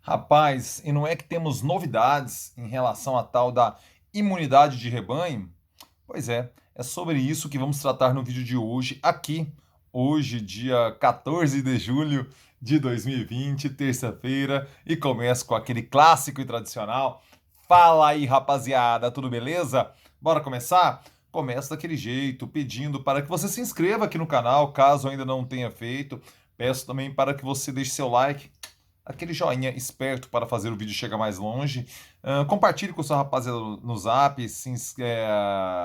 Rapaz, e não é que temos novidades em relação à tal da imunidade de rebanho? Pois é sobre isso que vamos tratar no vídeo de hoje, aqui, hoje, dia 14 de julho de 2020, terça-feira, e começo com aquele clássico e tradicional. Fala aí, rapaziada, tudo beleza? Bora começar? Começa daquele jeito, pedindo para que você se inscreva aqui no canal, caso ainda não tenha feito. Peço também para que você deixe seu like, aquele joinha esperto para fazer o vídeo chegar mais longe. Compartilhe com sua rapaziada no Zap,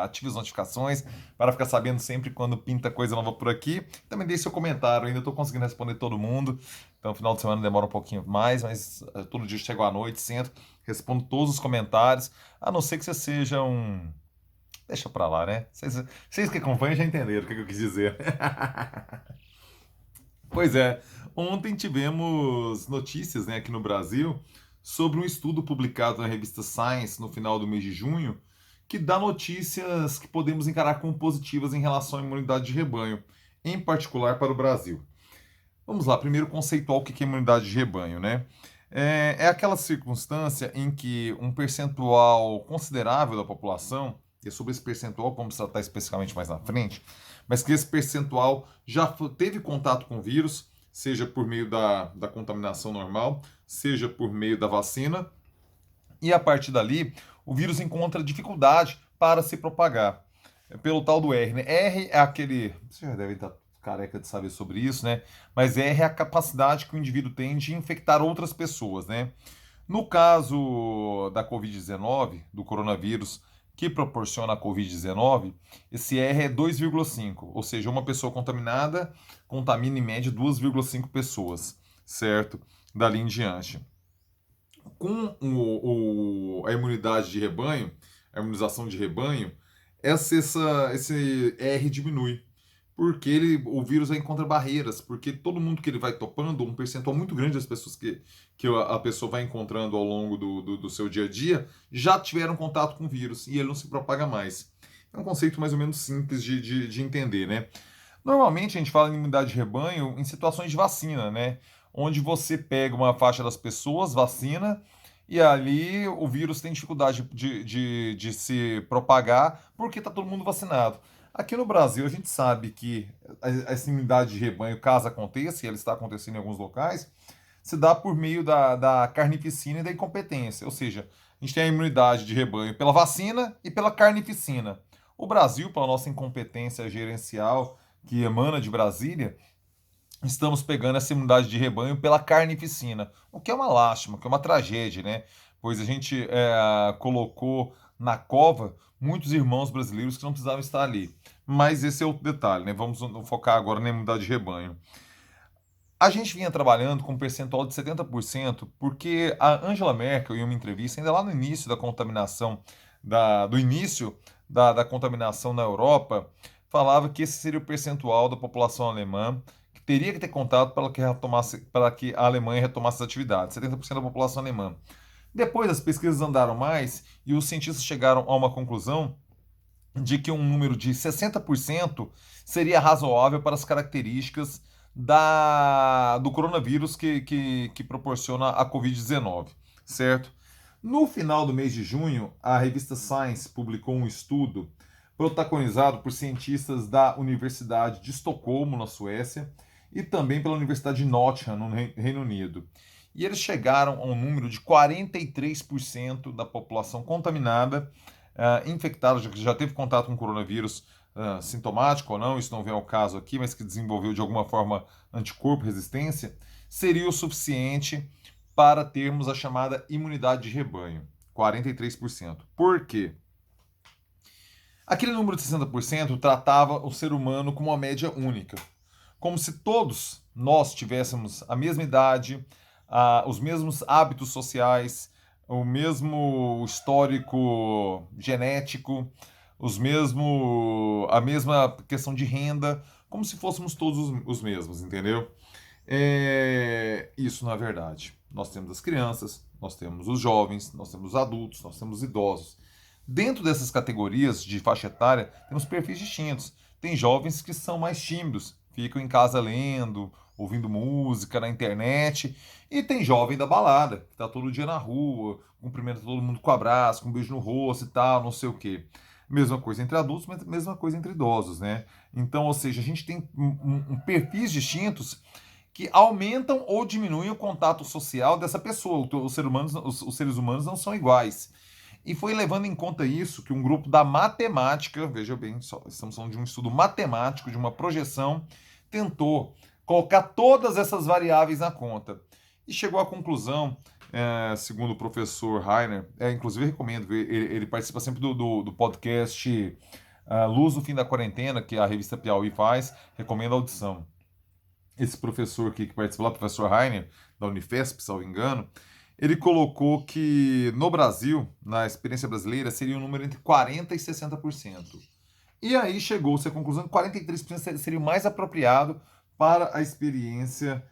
ative as notificações para ficar sabendo sempre quando pinta coisa nova por aqui. Também deixe seu comentário, ainda estou conseguindo responder todo mundo. Então, final de semana demora um pouquinho mais, mas todo dia chego à noite, sento, respondo todos os comentários, a não ser que você seja um. Deixa pra lá, né? Vocês que acompanham já entenderam o que eu quis dizer. Pois é, ontem tivemos notícias, né, aqui no Brasil sobre um estudo publicado na revista Science no final do mês de junho, que dá notícias que podemos encarar como positivas em relação à imunidade de rebanho, em particular para o Brasil. Vamos lá, primeiro conceituar o que é imunidade de rebanho, né? É aquela circunstância em que um percentual considerável da população, e é sobre esse percentual vamos tratar especificamente mais na frente, mas que esse percentual já teve contato com o vírus, seja por meio da contaminação normal, seja por meio da vacina, e a partir dali o vírus encontra dificuldade para se propagar. Pelo tal do R, né? R é aquele. Você já deve estar careca de saber sobre isso, né? Mas R é a capacidade que o indivíduo tem de infectar outras pessoas, né? No caso da Covid-19, do coronavírus que proporciona a Covid-19, esse R é 2,5, ou seja, uma pessoa contaminada contamina em média 2,5 pessoas, certo? Dali em diante. Com a imunidade de rebanho, a imunização de rebanho, esse R diminui. Porque o vírus vai encontra barreiras, porque todo mundo que ele vai topando, um percentual muito grande das pessoas que a pessoa vai encontrando ao longo do seu dia a dia, já tiveram contato com o vírus e ele não se propaga mais. É um conceito mais ou menos simples de entender, né? Normalmente a gente fala em imunidade de rebanho em situações de vacina, né? Onde você pega uma faixa das pessoas, vacina, e ali o vírus tem dificuldade de se propagar porque está todo mundo vacinado. Aqui no Brasil, a gente sabe que essa imunidade de rebanho, caso aconteça, e ela está acontecendo em alguns locais, se dá por meio da carnificina e da incompetência. Ou seja, a gente tem a imunidade de rebanho pela vacina e pela carnificina. O Brasil, pela nossa incompetência gerencial, que emana de Brasília, estamos pegando essa imunidade de rebanho pela carnificina, o que é uma lástima, o que é uma tragédia, né? Pois a gente colocou na cova muitos irmãos brasileiros que não precisavam estar ali. Mas esse é outro detalhe, né? Vamos focar agora na imunidade de rebanho. A gente vinha trabalhando com um percentual de 70%, porque a Angela Merkel, em uma entrevista, ainda lá no início da contaminação, do início da contaminação na Europa, falava que esse seria o percentual da população alemã que teria que ter contato para que a Alemanha retomasse as atividades, 70% da população alemã. Depois as pesquisas andaram mais e os cientistas chegaram a uma conclusão de que um número de 60% seria razoável para as características do coronavírus que proporciona a Covid-19, certo? No final do mês de junho, a revista Science publicou um estudo protagonizado por cientistas da Universidade de Estocolmo, na Suécia, e também pela Universidade de Nottingham, no Reino Unido. E eles chegaram a um número de 43% da população contaminada, infectada, já teve contato com coronavírus, sintomático ou não, isso não vem ao caso aqui, mas que desenvolveu de alguma forma anticorpo, resistência, seria o suficiente para termos a chamada imunidade de rebanho, 43%. Por quê? Aquele número de 60% tratava o ser humano como uma média única, como se todos nós tivéssemos a mesma idade, os mesmos hábitos sociais, o mesmo histórico genético, a mesma questão de renda, como se fôssemos todos os mesmos, entendeu? Isso não é verdade. Nós temos as crianças, nós temos os jovens, nós temos os adultos, nós temos os idosos. Dentro dessas categorias de faixa etária, temos perfis distintos. Tem jovens que são mais tímidos, ficam em casa lendo ouvindo música na internet, e tem jovem da balada, que tá todo dia na rua, cumprimenta todo mundo com abraço, com um beijo no rosto e tal, não sei o quê. Mesma coisa entre adultos, mas mesma coisa entre idosos, né? Então, ou seja, a gente tem perfis distintos que aumentam ou diminuem o contato social dessa pessoa. Os seres humanos não são iguais. E foi levando em conta isso que um grupo da matemática, veja bem, estamos falando de um estudo matemático, de uma projeção, tentou colocar todas essas variáveis na conta. E chegou à conclusão, segundo o professor Heiner, inclusive recomendo, ele participa sempre do podcast Luz no Fim da Quarentena, que a revista Piauí faz, recomendo a audição. Esse professor aqui que participou lá, o professor Heiner, da Unifesp, salvo engano, ele colocou que no Brasil, na experiência brasileira, seria um número entre 40% e 60%. E aí chegou-se à conclusão que 43% seria o mais apropriado para a experiência,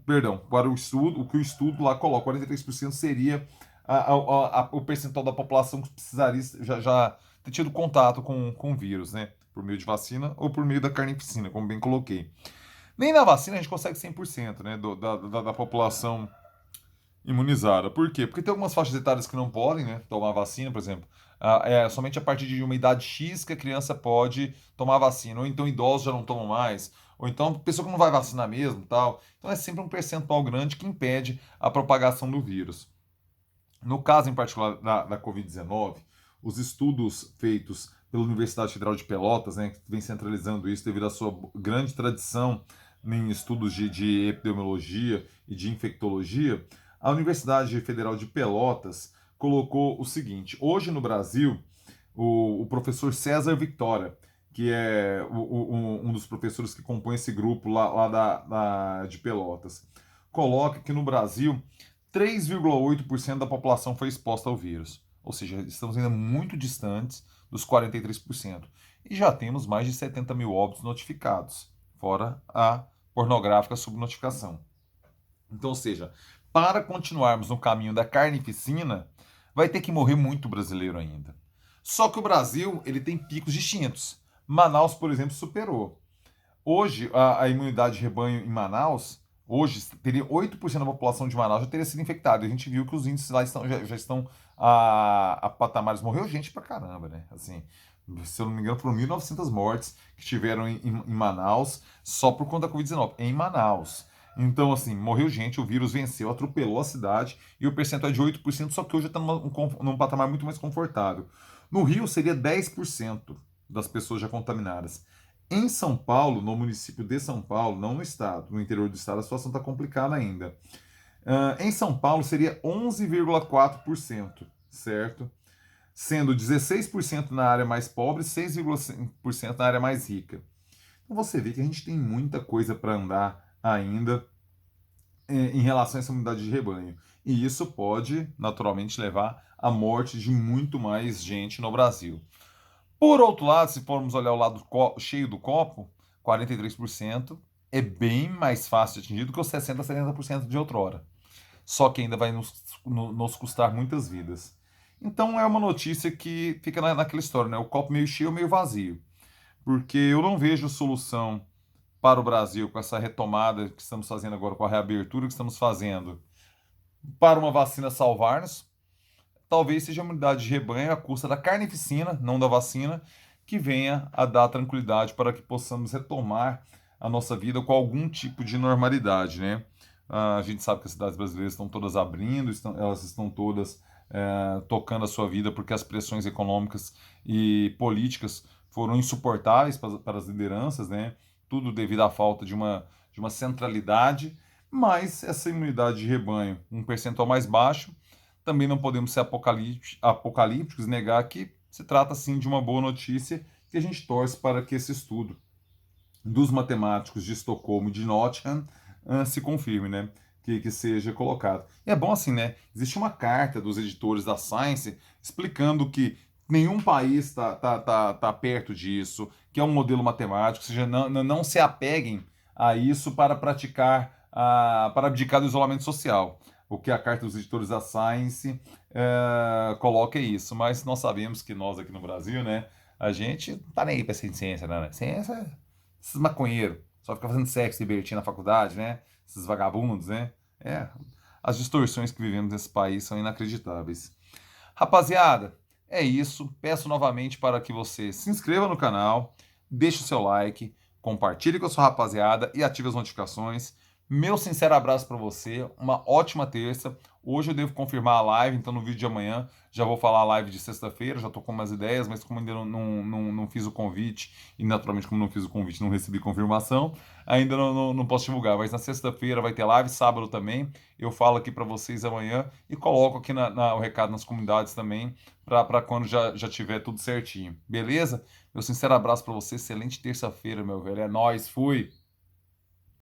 perdão, para o que o estudo lá coloca. 43% seria o percentual da população que precisaria já ter tido contato com o vírus, né? Por meio de vacina ou por meio da carnificina, como bem coloquei. Nem na vacina a gente consegue 100%, né, da população imunizada. Por quê? Porque tem algumas faixas etárias que não podem, né, tomar vacina, por exemplo. Somente a partir de uma idade X que a criança pode tomar vacina. Ou então idosos já não tomam mais. Ou então pessoa que não vai vacinar mesmo, tal. Então é sempre um percentual grande que impede a propagação do vírus. No caso em particular da Covid-19, os estudos feitos pela Universidade Federal de Pelotas, né, que vem centralizando isso devido à sua grande tradição em estudos de epidemiologia e de infectologia, a Universidade Federal de Pelotas colocou o seguinte: hoje no Brasil, o professor César Victoria, que é um dos professores que compõe esse grupo lá de Pelotas, coloca que no Brasil 3,8% da população foi exposta ao vírus. Ou seja, estamos ainda muito distantes dos 43%. E já temos mais de 70 mil óbitos notificados, fora a pornográfica subnotificação. Então, ou seja, para continuarmos no caminho da carnificina, vai ter que morrer muito brasileiro ainda. Só que o Brasil ele tem picos distintos. Manaus, por exemplo, superou. Hoje, a imunidade de rebanho em Manaus, hoje, teria 8% da população de Manaus já teria sido infectada. A gente viu que os índices lá já estão a patamares. Morreu gente pra caramba, né? Assim, se eu não me engano, foram 1.900 mortes que tiveram em Manaus só por conta da Covid-19. Em Manaus. Então, assim, morreu gente, o vírus venceu, atropelou a cidade e o percentual é de 8%, só que hoje está num patamar muito mais confortável. No Rio, seria 10% das pessoas já contaminadas. Em São Paulo, no município de São Paulo, não no estado, no interior do estado, a situação está complicada ainda. Em São Paulo seria 11,4%, certo? Sendo 16% na área mais pobre e 6,5% na área mais rica. Então você vê que a gente tem muita coisa para andar ainda em relação a essa imunidade de rebanho. E isso pode, naturalmente, levar à morte de muito mais gente no Brasil. Por outro lado, se formos olhar o lado cheio do copo, 43% é bem mais fácil de atingir do que os 60% a 70% de outrora. Só que ainda vai nos custar muitas vidas. Então é uma notícia que fica naquela história, né? O copo meio cheio ou meio vazio. Porque eu não vejo solução para o Brasil com essa retomada que estamos fazendo agora, com a reabertura que estamos fazendo, para uma vacina salvar-nos. Talvez seja a imunidade de rebanho à custa da carnificina, não da vacina, que venha a dar tranquilidade para que possamos retomar a nossa vida com algum tipo de normalidade, né? A gente sabe que as cidades brasileiras estão todas abrindo, elas estão todas tocando a sua vida porque as pressões econômicas e políticas foram insuportáveis para as lideranças, né? Tudo devido à falta de uma centralidade, mas essa imunidade de rebanho, um percentual mais baixo, também não podemos ser apocalípticos e negar que se trata sim de uma boa notícia que a gente torce para que esse estudo dos matemáticos de Estocolmo e de Nottingham se confirme, né? Que seja colocado. E é bom assim, né? Existe uma carta dos editores da Science explicando que nenhum país está perto disso, que é um modelo matemático, ou seja, não se apeguem a isso para praticar, para abdicar do isolamento social. O que a carta dos editores da Science coloca é isso, mas nós sabemos que nós aqui no Brasil, né, a gente não tá nem aí para ciência, né? Ciência é esses maconheiros, só fica fazendo sexo libertino na faculdade, né? Esses vagabundos, né? É, as distorções que vivemos nesse país são inacreditáveis. Rapaziada, é isso. Peço novamente para que você se inscreva no canal, deixe o seu like, compartilhe com a sua rapaziada e ative as notificações. Meu sincero abraço para você, uma ótima terça. Hoje eu devo confirmar a live, então no vídeo de amanhã já vou falar a live de sexta-feira, já estou com umas ideias, mas como ainda não fiz o convite, e naturalmente como não fiz o convite não recebi confirmação, ainda não posso divulgar, mas na sexta-feira vai ter live, sábado também, eu falo aqui para vocês amanhã e coloco aqui o recado nas comunidades também, para quando já tiver tudo certinho, beleza? Meu sincero abraço para você, excelente terça-feira, meu velho, é nóis, fui!